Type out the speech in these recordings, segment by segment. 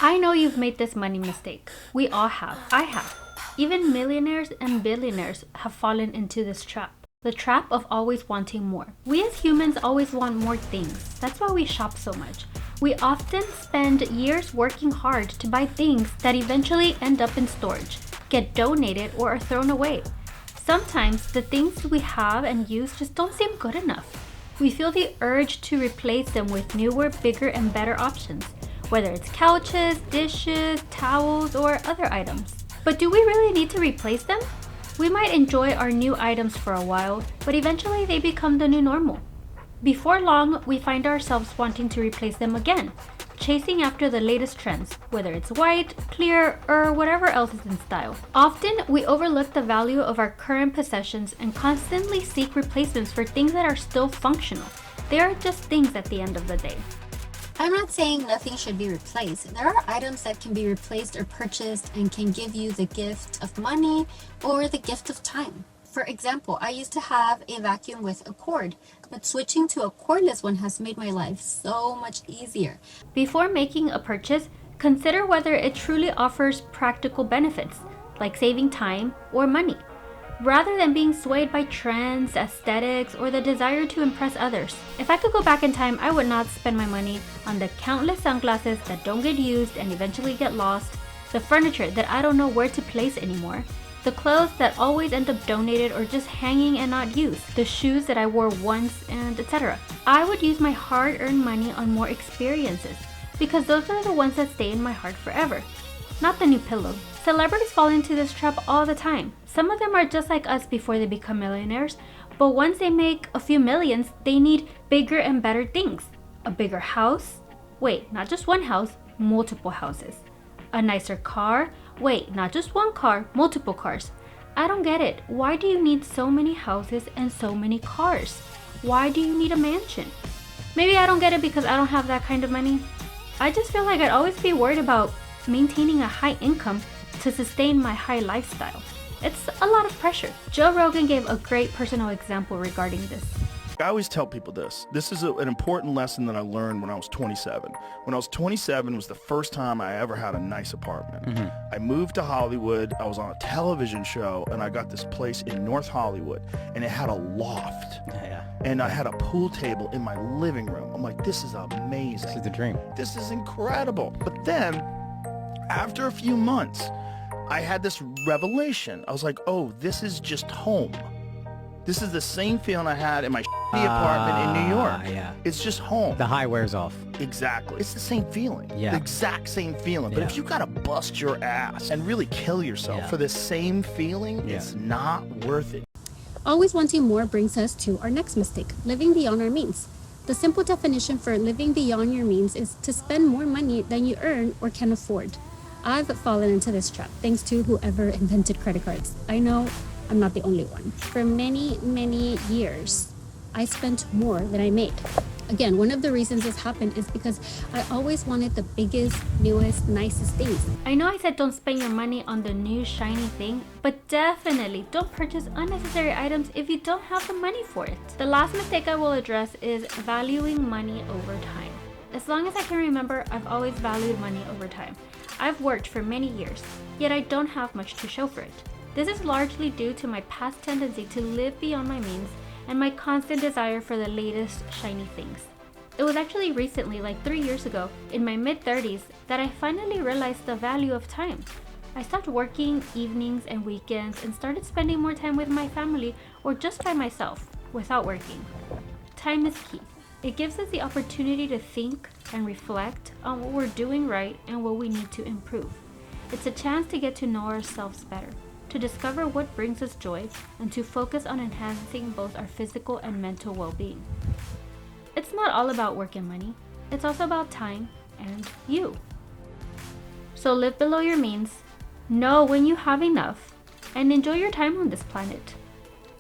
I know you've made this money mistake. We all have. I have. Even millionaires and billionaires have fallen into this trap. The trap of always wanting more. We as humans always want more things. That's why we shop so much. We often spend years working hard to buy things that eventually end up in storage, get donated, or are thrown away. Sometimes the things we have and use just don't seem good enough. We feel the urge to replace them with newer, bigger, and better options, whether it's couches, dishes, towels, or other items. But do we really need to replace them? We might enjoy our new items for a while, but eventually they become the new normal. Before long, we find ourselves wanting to replace them again, chasing after the latest trends, whether it's white, clear, or whatever else is in style. Often, we overlook the value of our current possessions and constantly seek replacements for things that are still functional. They are just things at the end of the day. I'm not saying nothing should be replaced. There are items that can be replaced or purchased and can give you the gift of money or the gift of time. For example, I used to have a vacuum with a cord, but switching to a cordless one has made my life so much easier. Before making a purchase, consider whether it truly offers practical benefits, like saving time or money, rather than being swayed by trends, aesthetics, or the desire to impress others. If I could go back in time, I would not spend my money on the countless sunglasses that don't get used and eventually get lost, the furniture that I don't know where to place anymore, the clothes that always end up donated or just hanging and not used, the shoes that I wore once, and etc. I would use my hard-earned money on more experiences, because those are the ones that stay in my heart forever, not the new pillow. Celebrities fall into this trap all the time. Some of them are just like us before they become millionaires, but once they make a few millions, they need bigger and better things. A bigger house? Wait, not just one house, multiple houses. A nicer car? Wait, not just one car, multiple cars. I don't get it. Why do you need so many houses and so many cars? Why do you need a mansion? Maybe I don't get it because I don't have that kind of money. I just feel like I'd always be worried about maintaining a high income to sustain my high lifestyle. It's a lot of pressure. Joe Rogan gave a great personal example regarding this. I always tell people this. This is an important lesson that I learned when I was 27. When I was 27 was the first time I ever had a nice apartment. I moved to Hollywood. I was on a television show, and I got this place in North Hollywood, and it had a loft. And I had a pool table in my living room. I'm like, this is amazing. This is the dream. This is incredible. But then, after a few months, I had this revelation. I was like, oh, this is just home. This is the same feeling I had in my shitty apartment in New York. Yeah. It's just home. The high wears off. Exactly. It's the same feeling. Yeah. The exact same feeling. But if you gotta bust your ass and really kill yourself for the same feeling, it's not worth it. Always wanting more brings us to our next mistake, living beyond our means. The simple definition for living beyond your means is to spend more money than you earn or can afford. I've fallen into this trap thanks to whoever invented credit cards. I know I'm not the only one. For many, many years, I spent more than I made. Again, one of the reasons this happened is because I always wanted the biggest, newest, nicest things. I know I said don't spend your money on the new shiny thing, but definitely don't purchase unnecessary items if you don't have the money for it. The last mistake I will address is valuing money over time. As long as I can remember, I've always valued money over time. I've worked for many years, yet I don't have much to show for it. This is largely due to my past tendency to live beyond my means and my constant desire for the latest shiny things. It was actually recently, like 3 years ago, in my mid-30s, that I finally realized the value of time. I stopped working evenings and weekends and started spending more time with my family or just by myself, without working. Time is key. It gives us the opportunity to think and reflect on what we're doing right and what we need to improve. It's a chance to get to know ourselves better, to discover what brings us joy, and to focus on enhancing both our physical and mental well-being. It's not all about work and money. It's also about time and you. So live below your means, know when you have enough, and enjoy your time on this planet.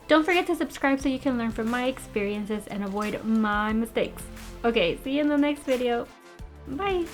Don't forget to subscribe so you can learn from my experiences and avoid my mistakes. Okay, see you in the next video. Bye!